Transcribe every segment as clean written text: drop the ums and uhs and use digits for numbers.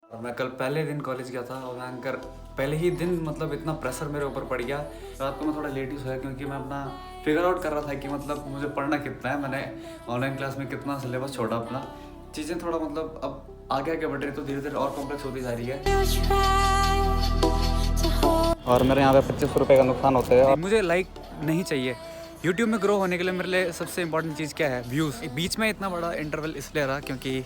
और मैं कल पहले दिन कॉलेज गया था और मैं पहले ही दिन मतलब इतना प्रेशर मेरे ऊपर पड़ गया। रात को मैं थोड़ा लेट ही सोया क्योंकि मैं अपना फिगर आउट कर रहा था कि मतलब मुझे पढ़ना कितना है, मैंने ऑनलाइन क्लास में कितना सिलेबस छोड़ा अपना। चीज़ें थोड़ा मतलब अब आगे आगे बढ़ रही तो धीरे धीरे और कॉम्प्लेक्स होती जा रही है और मेरे यहाँ पे 25 रुपये का नुकसान होता है। और मुझे लाइक नहीं चाहिए। यूट्यूब में ग्रो होने के लिए मेरे लिए सबसे इंपॉर्टेंट चीज़ क्या है? व्यूज़। बीच में इतना बड़ा इंटरवल इसलिए रहा क्योंकि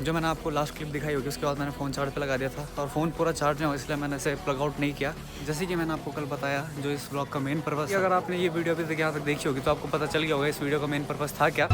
जो मैंने आपको लास्ट क्लिप दिखाई होगी उसके बाद मैंने फ़ोन चार्ज पे लगा दिया था और फ़ोन पूरा चार्ज नहीं हो, इसलिए मैंने इसे प्लग आउट नहीं किया। जैसे कि मैंने आपको कल बताया, जो इस ब्लॉग का मेन पर्पस है, अगर आपने ये वीडियो अभी तक यहाँ तक देखी होगी तो आपको पता चल गया होगा इस वीडियो का मेन पर्पस था क्या।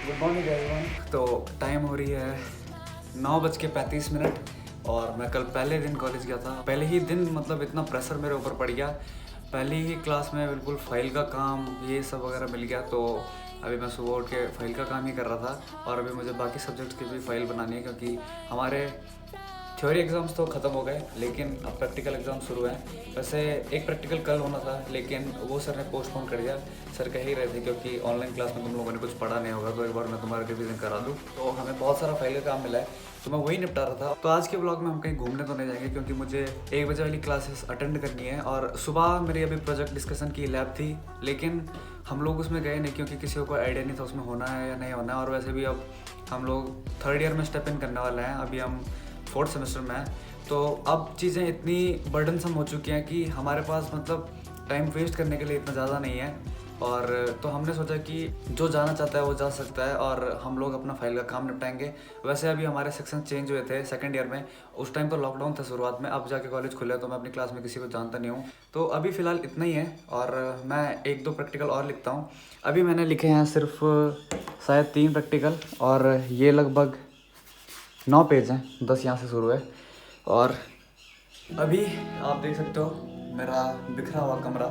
Good morning everyone. तो टाइम हो रही है 9:35 और मैं कल पहले दिन कॉलेज गया था। पहले ही दिन मतलब इतना प्रेशर मेरे ऊपर पड़ गया। पहली ही क्लास में बिल्कुल फाइल का काम ये सब वगैरह मिल गया। तो अभी मैं सुबह उठ के फाइल का काम ही कर रहा था और अभी मुझे बाकी सब्जेक्ट्स की भी फाइल बनानी है क्योंकि हमारे थ्योरी एग्ज़ाम्स तो ख़त्म हो गए लेकिन अब प्रैक्टिकल एग्ज़ाम शुरू हैं। वैसे एक प्रैक्टिकल कल होना था लेकिन वो सर ने पोस्टपोन कर दिया। सर कह ही रहे थे क्योंकि ऑनलाइन क्लास में तुम लोगों ने कुछ पढ़ा नहीं होगा तो एक बार मैं तुम्हारा रिवीजन करा दूँ। तो हमें बहुत सारा फाइल का काम मिला है तो मैं वही निपटा रहा था। तो आज के ब्लॉग में हम कहीं घूमने तो नहीं जाएंगे क्योंकि मुझे 1 बजे वाली क्लासेस अटेंड करनी है और सुबह मेरी अभी प्रोजेक्ट डिस्कशन की लैब थी लेकिन हम लोग उसमें गए नहीं क्योंकि किसी को कोई आइडिया नहीं था उसमें होना है या नहीं होना है। और वैसे भी अब हम लोग 3rd ईयर में स्टेप इन करने वाले हैं, अभी हम 4th सेमेस्टर में हैं। तो अब चीज़ें इतनी बर्डनसम हो चुकी हैं कि हमारे पास मतलब टाइम वेस्ट करने के लिए इतना ज़्यादा नहीं है। और तो हमने सोचा कि जो जाना चाहता है वो जा सकता है और हम लोग अपना फाइल का काम निपटाएंगे। वैसे अभी हमारे सेक्शन चेंज हुए थे 2nd ईयर में, उस टाइम तो लॉकडाउन था शुरुआत में, अब जाके कॉलेज खुले तो मैं अपनी क्लास में किसी को जानता नहीं हूँ। तो अभी फ़िलहाल इतना ही है और मैं 1-2 प्रैक्टिकल और लिखता हूँ। अभी मैंने लिखे हैं सिर्फ शायद 3 प्रैक्टिकल और ये लगभग 9 पेज हैं, 10 यहाँ से शुरू है। और अभी आप देख सकते हो मेरा बिखरा हुआ कमरा,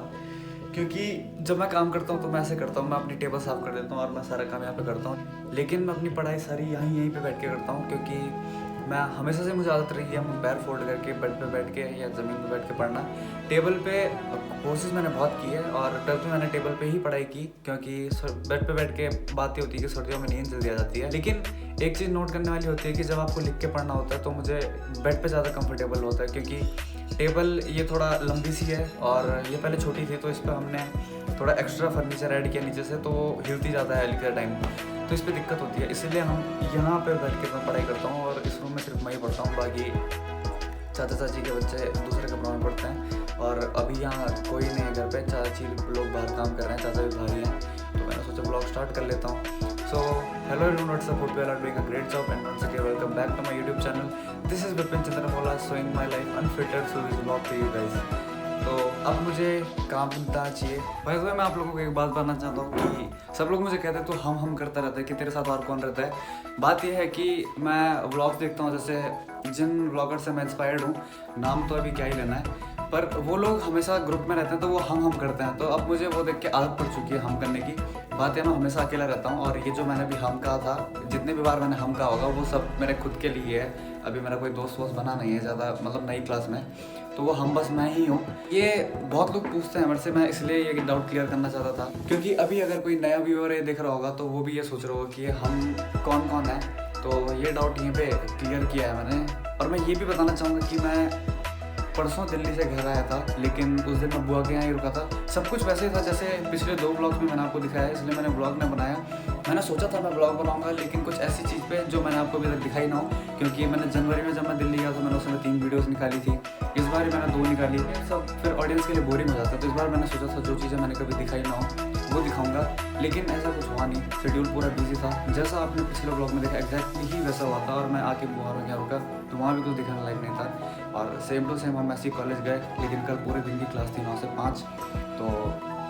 क्योंकि जब मैं काम करता हूँ तो मैं ऐसे करता हूँ, मैं अपनी टेबल साफ़ कर देता हूँ और मैं सारा काम यहाँ पे करता हूँ। लेकिन मैं अपनी पढ़ाई सारी यहीं पे बैठ के करता हूँ क्योंकि मैं हमेशा से मुझे आदत रही है पैर फोल्ड करके बेड पे बैठ के या ज़मीन पे बैठ के पढ़ना। टेबल पे कोर्सेज मैंने बहुत की है और 12th में मैंने टेबल पे ही पढ़ाई की क्योंकि बेड पे बैठ के बात ये होती है कि सर्दियों में नींद जल्दी आ जाती है। लेकिन एक चीज़ नोट करने वाली होती है कि जब आपको लिख के पढ़ना होता है तो मुझे बेड पे ज़्यादा कंफर्टेबल होता है क्योंकि टेबल ये थोड़ा लंबी सी है और ये पहले छोटी थी तो इस पर हमने थोड़ा एक्स्ट्रा फर्नीचर ऐड किया नीचे से, तो वो हिलती ज़्यादा है लिखते टाइम, तो इस पर दिक्कत होती है। इसलिए हम यहाँ पे बैठ के मैं पढ़ाई करता हूँ और इस रूम में सिर्फ मैं ही पढ़ता हूँ, बाकी चाचा चाची के बच्चे दूसरे कमरों में पढ़ते हैं। और अभी यहाँ कोई नहीं है घर पे, चाची लोग बाहर काम कर रहे हैं, चाचा भी बाहर ही हैं, तो मैंने सोचा ब्लॉग स्टार्ट कर लेता हूँ। So hello everyone, what's up, hope you are doing a great job and once again welcome back to my YouTube channel. This is Vipin Chandramaula showing my life unfiltered through this blog to you guys. तो अब मुझे काम मिलता चाहिए। भाई तो मैं आप लोगों को एक बात बताना चाहता हूँ कि सब लोग मुझे कहते हैं तो हम करता रहता है कि तेरे साथ और कौन रहता है। बात यह है कि मैं व्लॉग्स देखता हूँ, जैसे जिन व्लॉगर से मैं इंस्पायर्ड हूँ, नाम तो अभी क्या ही लेना है, पर वो लोग हमेशा ग्रुप में रहते हैं तो वो हम करते हैं। तो अब मुझे वो देख के आदत पड़ चुकी है हम करने की। बात है मैं हमेशा अकेला रहता हूँ और ये जो मैंने अभी हम कहा था, जितने भी बार मैंने हम कहा होगा वो सब मेरे खुद के लिए है। अभी मेरा कोई दोस्त वोस्त बना नहीं है ज़्यादा, मतलब नई क्लास में, तो वो हम बस मैं ही हूँ। ये बहुत लोग पूछते हैं मेरे से, मैं इसलिए ये डाउट क्लियर करना चाहता था क्योंकि अभी अगर कोई नया व्यूअर ये देख रहा होगा तो वो भी ये सोच रहा होगा कि हम कौन कौन है। तो ये डाउट यहीं पे क्लियर किया है मैंने। और मैं ये भी बताना चाहूँगा कि मैं परसों दिल्ली से घर आया था लेकिन उस दिन मैं बुआ के यहाँ ही रुका था। सब कुछ वैसे ही था जैसे पिछले 2 ब्लॉग्स में मैंने आपको दिखाया है, इसलिए मैंने ब्लॉग नहीं बनाया। मैंने सोचा था मैं ब्लॉग बनाऊंगा लेकिन कुछ ऐसी चीज़ पे जो मैंने आपको अभी तक दिखाई ना हो, क्योंकि मैंने जनवरी में जब मैं दिल्ली गया तो मैंने उसमें 3 वीडियोज़ निकाली थी, इस बार मैंने 2 निकाली। सब फिर ऑडियंस के लिए बोरिंग हो जाता है, तो इस बार मैंने सोचा था जो चीज़ें मैंने कभी दिखाई ना हो वो दिखाऊंगा, लेकिन ऐसा कुछ हुआ नहीं। शेड्यूल पूरा बिजी था, जैसा आपने पिछले ब्लॉग में देखा एग्जैक्टली ही वैसा हुआ था। और मैं आके बुहार में क्या रुका तो वहाँ भी कुछ दिखाने लायक नहीं था। और सेम टू सेम हम ऐसे ही कॉलेज गए लेकिन कल पूरे दिन की क्लास थी 9 से 5, तो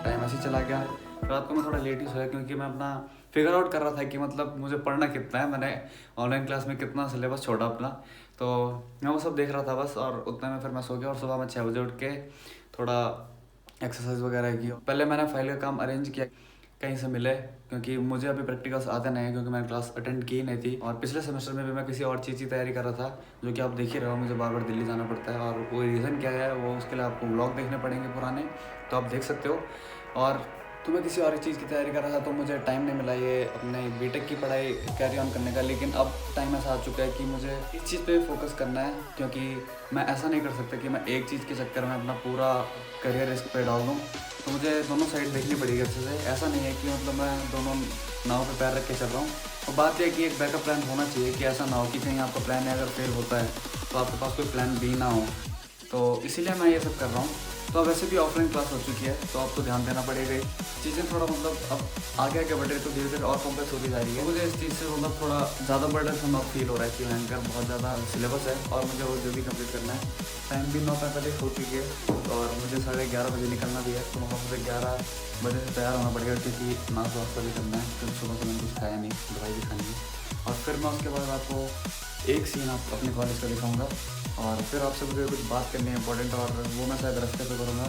टाइम ऐसे ही चला गया। रात को मैं थोड़ा लेट ही सोया क्योंकि मैं अपना फिगर आउट कर रहा था कि मतलब मुझे पढ़ना कितना है, मैंने ऑनलाइन क्लास में कितना सिलेबस छोड़ा अपना। तो मैं वो सब देख रहा था बस, और उतने में फिर मैं सो गया। और सुबह मैं 6 बजे उठ के थोड़ा एक्सरसाइज वगैरह की। पहले मैंने फाइल का काम अरेंज किया कहीं से मिले, क्योंकि मुझे अभी प्रैक्टिकल्स आते नहीं है, क्योंकि मैंने क्लास अटेंड की नहीं थी। और पिछले सेमेस्टर में भी मैं किसी और चीज़ की तैयारी कर रहा था, जो कि आप देख ही रहे हो, मुझे बार बार दिल्ली जाना पड़ता है। और वो रीज़न क्या है, वो उसके लिए आपको व्लॉग देखने पड़ेंगे पुराने, तो आप देख सकते हो। और तो मैं किसी और चीज़ की तैयारी कर रहा था, तो मुझे टाइम नहीं मिला ये अपने बीटेक की पढ़ाई कैरी ऑन करने का। लेकिन अब टाइम ऐसा आ चुका है कि मुझे इस चीज़ पे फोकस करना है, क्योंकि मैं ऐसा नहीं कर सकता कि मैं एक चीज़ के चक्कर में अपना पूरा करियर रिस्क पे डाल दूँ। तो मुझे दोनों साइड देखनी पड़ेगी अच्छे से। ऐसा नहीं है कि मतलब मैं दोनों नाव पे पैर रख के चल रहा हूँ। और बात यह है कि एक बैकअप प्लान होना चाहिए, कि ऐसा ना हो कि कहीं आपका प्लान अगर फेल होता है तो आपके पास कोई प्लान बी ना हो। तो इसीलिए मैं ये सब कर रहा हूँ। तो अब वैसे भी ऑफलाइन क्लास हो चुकी है, तो आपको ध्यान देना पड़ेगा। चीज़ें थोड़ा मतलब अब आगे आगे बढ़ रही, तो धीरे धीरे और कॉम्प्लेक्स होती जा रही है। मुझे इस चीज़ से मतलब थोड़ा ज़्यादा बर्डन अब फील हो रहा है कि भयंकर बहुत ज़्यादा सिलेबस है, और मुझे वो जल्दी कंप्लीट करना है। टाइम भी 9:45 हो चुकी है, और मुझे 11:30 बजे निकलना भी है। तो मुझे 11 बजे से तैयार होना पड़ेगा, क्योंकि नाश्ता वास्ता भी करना है, क्योंकि सुबह से मैंने कुछ खाया नहीं, दवाई भी खानी है। और फिर मैं उसके बाद आपको एक सीन आप अपने कॉलेज का दिखाऊंगा, और फिर आपसे मुझे कुछ बात करनी है इंपॉर्टेंट, और वो मैं शायद रास्ते पे करूँगा।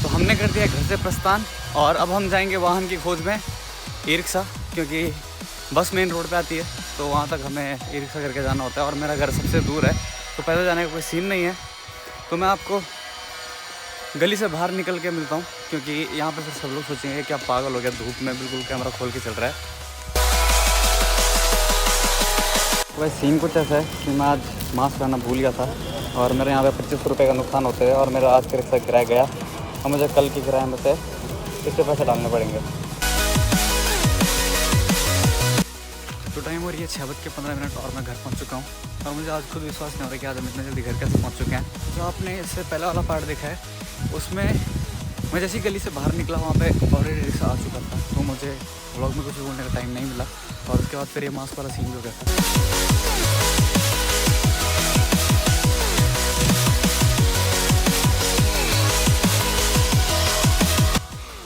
तो हमने कर दिया घर से प्रस्थान, और अब हम जाएंगे वाहन की खोज में, ई रिक्शा, क्योंकि बस मेन रोड पे आती है, तो वहाँ तक हमें ई रिक्शा करके जाना होता है। और मेरा घर सबसे दूर है, तो पैदल जाने का कोई सीन नहीं है। तो मैं आपको गली से बाहर निकल के मिलता हूँ, क्योंकि यहाँ पे फिर सब लोग सोचेंगे कि आप पागल हो गया, धूप में बिल्कुल कैमरा खोल के चल रहा है। तो भाई सीन कुछ ऐसा है कि मैं आज मास्क पहनना भूल गया था, और मेरे यहाँ पे 25 रुपये का नुकसान होते हैं, और मेरा आज का रिक्शा किराया गया, और मुझे कल की किराए में से इससे पैसे डालने पड़ेंगे। तो टाइम हो रही है 6:15, और मैं घर पहुंच चुका हूं। और मुझे आज खुद विश्वास नहीं हो रहा कि आज हम इतने जल्दी घर कैसे पहुंच चुके हैं। जो आपने इससे पहले वाला पार्ट देखा है, उसमें मैं जैसी गली से बाहर निकला, वहाँ पे ऑलरेडी रिक्शा आ चुका था, तो मुझे व्लॉग में कुछ बोलने का टाइम नहीं मिला। और उसके बाद फिर ये मास्क वाला सीन भी हो गया था।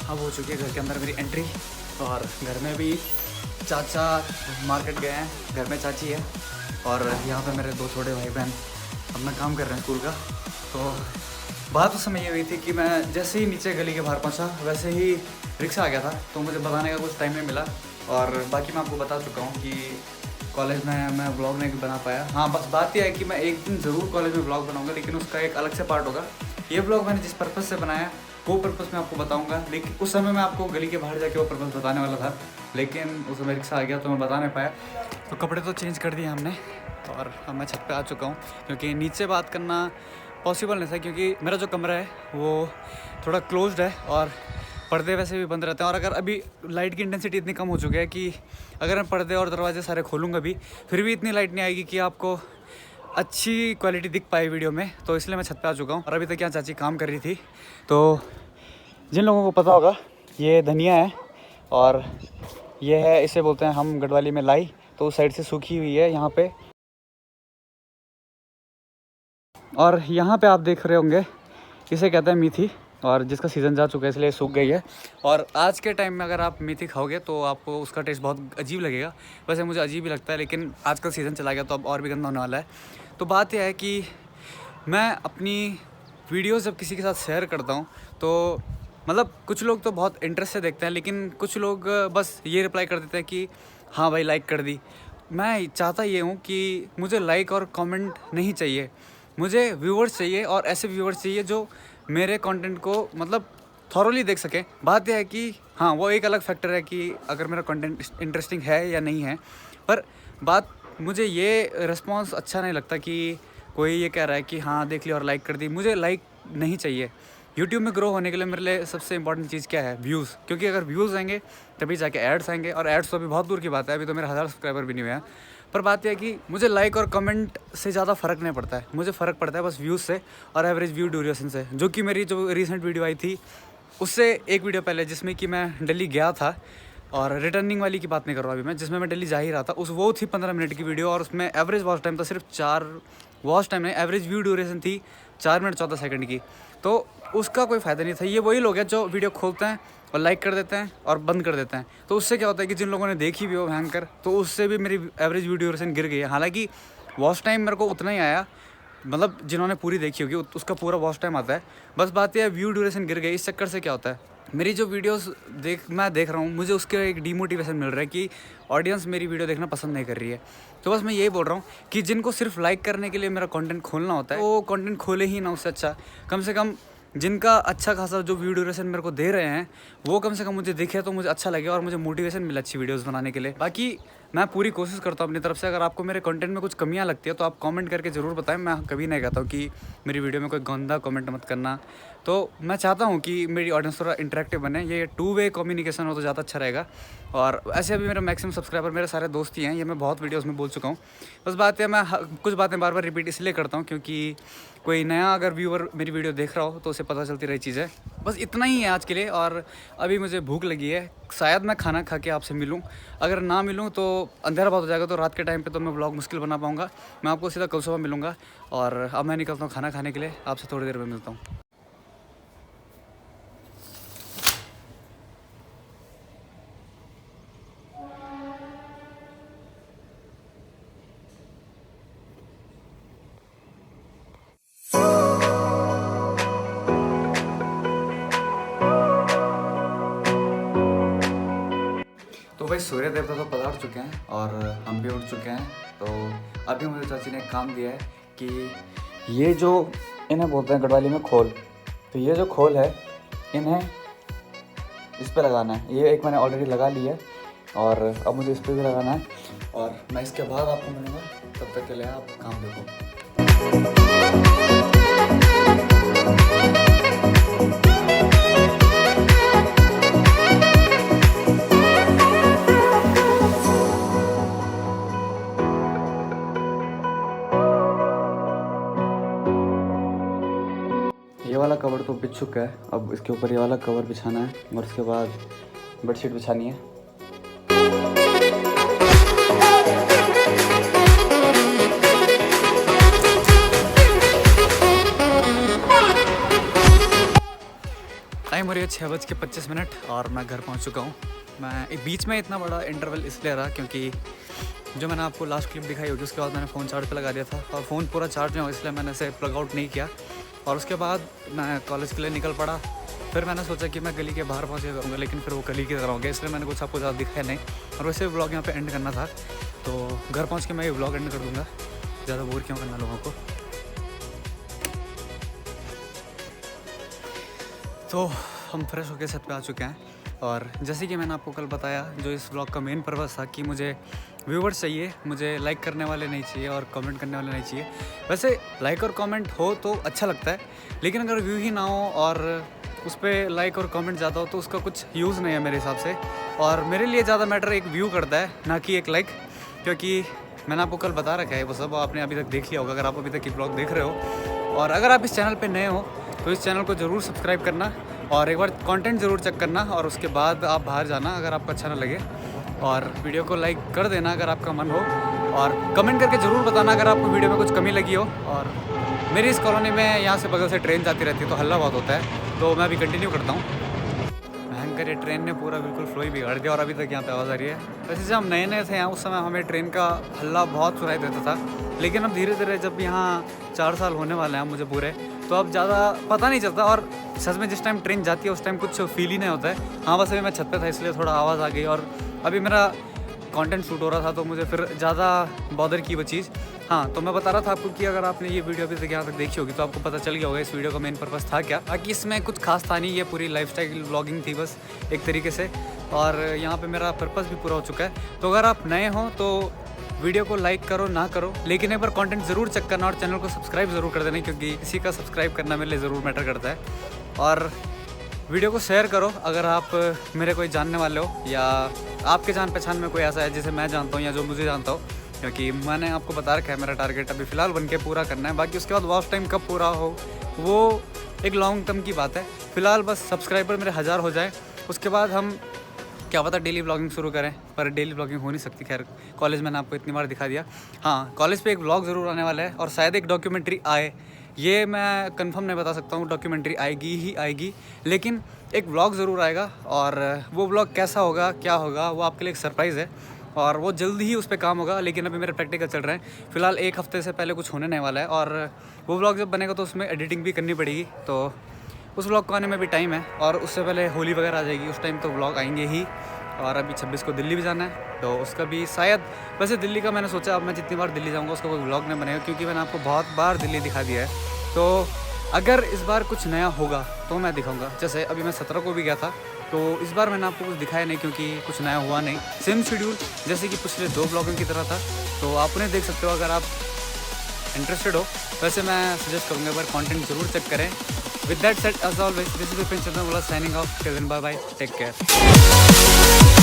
अब हो चुकी है घर के अंदर मेरी एंट्री, और घर में भी चाचा मार्केट गए हैं, घर में चाची है, और यहाँ पे मेरे 2 छोटे भाई बहन अपना काम कर रहे हैं स्कूल का। तो बात उस समय ये हुई थी कि मैं जैसे ही नीचे गली के बाहर पहुँचा, वैसे ही रिक्शा आ गया था, तो मुझे बताने का कुछ टाइम नहीं मिला। और बाकी मैं आपको बता चुका हूँ कि कॉलेज में मैं व्लॉग नहीं बना पाया। हाँ, बस बात यह है कि मैं एक दिन ज़रूर कॉलेज में व्लॉग बनाऊँगा, लेकिन उसका एक अलग से पार्ट होगा। ये व्लॉग मैंने जिस पर्पज़ से बनाया, वो पर्पज़ मैं आपको बताऊंगा। लेकिन उस समय मैं आपको गली के बाहर जाके वो पर्पज़ बताने वाला था, लेकिन उस समय रिक्शा आ गया, तो मैं बता नहीं पाया। तो कपड़े तो चेंज कर दिए हमने, और अब मैं छत पे आ चुका हूँ, क्योंकि नीचे बात करना पॉसिबल नहीं था, क्योंकि मेरा जो कमरा है वो थोड़ा क्लोज्ड है, और पर्दे वैसे भी बंद रहते हैं। और अगर अभी लाइट की इंटेंसिटी इतनी कम हो चुकी है कि अगर मैं पर्दे और दरवाजे सारे खोलूँगा भी, फिर भी इतनी लाइट नहीं आएगी कि आपको अच्छी क्वालिटी दिख पाए वीडियो में। तो इसलिए मैं छत पे आ चुका हूँ। और अभी तक यहाँ चाची काम कर रही थी। तो जिन लोगों को पता होगा, ये धनिया है, और ये है, इसे बोलते हैं हम गढ़वाली में लाई। तो उस साइड से सूखी हुई है यहाँ पे, और यहाँ पे आप देख रहे होंगे, इसे कहते हैं मेथी, और जिसका सीज़न जा चुका है इसलिए सूख गई है। और आज के टाइम में अगर आप मेथी खाओगे तो आपको उसका टेस्ट बहुत अजीब लगेगा। वैसे मुझे अजीब ही लगता है, लेकिन आज का सीज़न चला गया तो अब और भी गंदा होने वाला है। तो बात यह है कि मैं अपनी वीडियोस जब किसी के साथ शेयर करता हूँ, तो मतलब कुछ लोग तो बहुत इंटरेस्ट से देखते हैं, लेकिन कुछ लोग बस ये रिप्लाई कर देते हैं कि हाँ भाई लाइक कर दी। मैं चाहता ये हूँ कि मुझे लाइक और कमेंट नहीं चाहिए, मुझे व्यूअर्स चाहिए, और ऐसे व्यूअर्स चाहिए जो मेरे कंटेंट को मतलब थॉरोली देख सकें। बात यह है कि हाँ, वो एक अलग फैक्टर है कि अगर मेरा कंटेंट इंटरेस्टिंग है या नहीं है, पर बात मुझे ये रिस्पॉन्स अच्छा नहीं लगता कि कोई ये कह रहा है कि हाँ देख लिया और लाइक कर दी। मुझे लाइक नहीं चाहिए। यूट्यूब में ग्रो होने के लिए मेरे लिए सबसे इंपॉर्टेंट चीज़ क्या है? व्यूज़। क्योंकि अगर व्यूज़ आएंगे तभी जाके एड्स आएंगे, और एड्स तो अभी बहुत दूर की बात है, अभी तो मेरे 1000 सब्सक्राइबर भी नहीं हुए हैं। पर बात यह है कि मुझे लाइक और कमेंट से ज़्यादा फ़र्क नहीं पड़ता है, मुझे फ़र्क पड़ता है बस व्यूज़ से और एवरेज व्यू ड्यूरेशन से। जो कि मेरी जो रिसेंट वीडियो आई थी उससे एक वीडियो पहले, जिसमें कि मैं दिल्ली गया था, और रिटर्निंग वाली की बात नहीं कर रहा अभी मैं, जिसमें मैं दिल्ली जा ही रहा था, वो थी 15 मिनट की वीडियो, और उसमें एवरेज वॉच टाइम था सिर्फ 4 वॉच टाइम नहीं, एवरेज व्यू ड्यूरेशन थी 4 मिनट 14 सेकंड की, तो उसका कोई फ़ायदा नहीं था। ये वही लोग हैं जो वीडियो खोलते हैं और लाइक कर देते हैं और बंद कर देते हैं। तो उससे क्या होता है कि जिन लोगों ने देखी भी हो भयंकर, तो उससे भी मेरी एवरेज वीडियो ड्यूरेशन गिर गई है। हालांकि वॉच टाइम मेरे को उतना ही आया, मतलब जिन्होंने पूरी देखी होगी उसका पूरा वॉच टाइम आता है। बस बात यह है व्यू ड्यूरेशन गिर गई। इस चक्कर से क्या होता है, मेरी जो वीडियोस मैं देख रहा हूँ, मुझे उसके एक डीमोटिवेशन मिल रहा है कि ऑडियंस मेरी वीडियो देखना पसंद नहीं कर रही है। तो बस मैं यही बोल रहा हूँ कि जिनको सिर्फ लाइक करने के लिए मेरा कंटेंट खोलना होता है, वो कंटेंट खोले ही ना। उससे अच्छा कम से कम जिनका अच्छा खासा जो व्यू ड्यूरेशन मेरे को दे रहे हैं, वो कम से कम मुझे दिखे तो मुझे अच्छा लगे और मुझे मोटिवेशन मिले अच्छी वीडियोस बनाने के लिए। बाकी मैं पूरी कोशिश करता हूँ अपनी तरफ से। अगर आपको मेरे कंटेंट में कुछ कमियाँ लगती है तो आप कमेंट करके ज़रूर बताएं। मैं कभी नहीं कहता हूँ कि मेरी वीडियो में कोई गंदा कमेंट मत करना। तो मैं चाहता हूँ कि मेरी ऑडियंस थोड़ा इंटरेक्टिव बने, ये 2 वे कम्युनिकेशन हो तो ज़्यादा अच्छा रहेगा। और ऐसे अभी मेरा मैक्सिमम सब्सक्राइबर मेरे सारे दोस्त ही हैं, ये मैं बहुत वीडियोस में बोल चुका हूँ। बस बात है, मैं कुछ बातें बार बार रिपीट इसलिए करता हूँ क्योंकि कोई नया अगर व्यूअर मेरी वीडियो देख रहा हो तो उसे पता चलती रही चीज़ है। बस इतना ही है आज के लिए। और अभी मुझे भूख लगी है, शायद मैं खाना खा के आपसे मिलूँ। अगर ना मिलूँ तो अंधेरा बहुत हो जाएगा, तो रात के टाइम पे तो मैं व्लॉग मुश्किल बना पाऊँगा। मैं आपको सीधा कल सुबह मिलूँगा। और अब मैं निकलता हूँ खाना खाने के लिए, आपसे थोड़ी देर में मिलता हूँ। तो भाई सूर्य देवता तो पधार चुके हैं और हम भी उठ चुके हैं। तो अभी मुझे चाची ने एक काम दिया है कि ये जो इन्हें बोलते हैं गढ़वाली में खोल, तो ये जो खोल है इन्हें इस पे लगाना है। ये एक मैंने ऑलरेडी लगा लिया है और अब मुझे इस पे भी लगाना है। और मैं इसके बाद आपको मिलूँगा, तब तक के लिए आप काम देखो। ये वाला कवर तो बिछ चुका है, अब इसके ऊपर ये वाला कवर बिछाना है और उसके बाद बेडशीट बिछानी है। टाइम हो रही है 6:25 और मैं घर पहुंच चुका हूं। मैं बीच में इतना बड़ा इंटरवल इसलिए रहा क्योंकि जो मैंने आपको लास्ट क्लिप दिखाई होगी उसके बाद मैंने फ़ोन चार्ज पे लगा दिया था और फ़ोन पूरा चार्ज नहीं हुआ, इसलिए मैंने इसे प्लग आउट नहीं किया। और उसके बाद मैं कॉलेज के लिए निकल पड़ा। फिर मैंने सोचा कि मैं गली के बाहर पहुँचे करूँगा, लेकिन फिर वो गली की तरह हो गया, इसलिए मैंने कुछ आपको ज़्यादा दिखाया नहीं। और वैसे व्लॉग यहाँ पे एंड करना था, तो घर पहुँच के मैं ये व्लॉग एंड कर दूँगा। ज़्यादा बोर क्यों करना लोगों को। तो हम फ्रेश होकर छत पे आ चुके हैं और जैसे कि मैंने आपको कल बताया, जो इस व्लॉग का मेन पर्पस था कि मुझे व्यूवर्स चाहिए, मुझे लाइक करने वाले नहीं चाहिए और कमेंट करने वाले नहीं चाहिए। वैसे लाइक और कमेंट हो तो अच्छा लगता है, लेकिन अगर व्यू ही ना हो और उस पर लाइक और कमेंट ज़्यादा हो तो उसका कुछ यूज़ नहीं है मेरे हिसाब से। और मेरे लिए ज़्यादा मैटर एक व्यू करता है, ना कि एक लाइक। क्योंकि मैंने आपको कल बता रखा है, वो सब आपने अभी तक देख लिया होगा अगर आप अभी तक की व्लॉग देख रहे हो। और अगर आप इस चैनल पर नए हो तो इस चैनल को ज़रूर सब्सक्राइब करना और एक बार कंटेंट ज़रूर चेक करना, और उसके बाद आप बाहर जाना अगर आपको अच्छा ना लगे। और वीडियो को लाइक कर देना अगर आपका मन हो, और कमेंट करके ज़रूर बताना अगर आपको वीडियो में कुछ कमी लगी हो। और मेरी इस कॉलोनी में यहाँ से बगल से ट्रेन जाती रहती है तो हल्ला बहुत होता है, तो मैं अभी कंटिन्यू करता हूँ। भयंकर ये ट्रेन ने पूरा बिल्कुल फ्लो ही बिगाड़ दिया और अभी तक यहाँ पे आवाज़ आ रही है। वैसे जब हम नए नए थे यहाँ उस समय हमें ट्रेन का हल्ला बहुत सुनाई देता था, लेकिन अब धीरे धीरे जब यहाँ 4 साल होने वाले हैं मुझे पूरे, तो अब ज़्यादा पता नहीं चलता। और सच में जिस टाइम ट्रेन जाती है उस टाइम कुछ फील ही नहीं होता है। हाँ बस अभी मैं छत पे था इसलिए थोड़ा आवाज़ आ गई, और अभी मेरा कंटेंट शूट हो रहा था तो मुझे फिर ज़्यादा बॉदर की वो चीज़। हाँ, तो मैं बता रहा था आपको कि अगर आपने ये वीडियो अभी तक यहाँ तक देखी होगी तो आपको पता चल गया होगा इस वीडियो का मेन पर्पस था क्या। बाकी इसमें कुछ खास था नहीं, ये पूरी लाइफस्टाइल व्लॉगिंग थी बस एक तरीके से। और यहाँ पे मेरा पर्पस भी पूरा हो चुका है। तो अगर आप नए हो तो वीडियो को लाइक करो ना करो, लेकिन एक बार कंटेंट ज़रूर चेक करना और चैनल को सब्सक्राइब ज़रूर कर देना, क्योंकि किसी का सब्सक्राइब करना मेरे लिए ज़रूर मैटर करता है। और वीडियो को शेयर करो अगर आप मेरे कोई जानने वाले हो या आपके जान पहचान में कोई ऐसा है जिसे मैं जानता हूँ या जो मुझे जानता हो, क्योंकि मैंने आपको बता रखा है मेरा टारगेट अभी फ़िलहाल बन के पूरा करना है। बाकी उसके बाद वॉच टाइम कब पूरा हो वो एक लॉन्ग टर्म की बात है। फ़िलहाल बस सब्सक्राइबर मेरे 1000 हो जाए, उसके बाद हम क्या पता डेली व्लॉगिंग शुरू करें। पर डेली व्लॉगिंग हो नहीं सकती, खैर कॉलेज मैंने आपको इतनी बार दिखा दिया। हाँ, कॉलेज पे एक व्लॉग ज़रूर आने वाला है और शायद एक डॉक्यूमेंट्री आए, ये मैं कंफर्म नहीं बता सकता हूँ, डॉक्यूमेंट्री आएगी ही आएगी, लेकिन एक व्लॉग ज़रूर आएगा। और वो व्लॉग कैसा होगा, क्या होगा, वो आपके लिए एक सरप्राइज़ है और वो जल्दी ही उस पर काम होगा। लेकिन अभी मेरे प्रैक्टिकल चल रहे हैं फ़िलहाल, एक हफ्ते से पहले कुछ होने नहीं वाला है। और वो व्लॉग जब बनेगा तो उसमें एडिटिंग भी करनी पड़ेगी, तो उस व्लॉग को आने में भी टाइम है। और उससे पहले होली वगैरह आ जाएगी, उस टाइम तो व्लॉग आएंगे ही। और अभी 26 को दिल्ली भी जाना है, तो उसका भी शायद, वैसे दिल्ली का मैंने सोचा अब मैं जितनी बार दिल्ली जाऊंगा उसका कोई व्लॉग नहीं बनेगा, क्योंकि मैंने आपको बहुत बार दिल्ली दिखा दिया है। तो अगर इस बार कुछ नया होगा तो मैं दिखाऊंगा। जैसे अभी मैं 17 को भी गया था, तो इस बार मैंने आपको कुछ दिखाया नहीं क्योंकि कुछ नया हुआ नहीं, सेम शेड्यूल जैसे कि पिछले 2 ब्लॉगिंग की तरह था। तो आप उन्हें देख सकते हो अगर आप इंटरेस्टेड हो। वैसे मैं सजेस्ट करूँगा एक बार कंटेंट जरूर चेक करें। With that said, as always, this is Prince Chandramola signing off. Till then, bye bye, take care.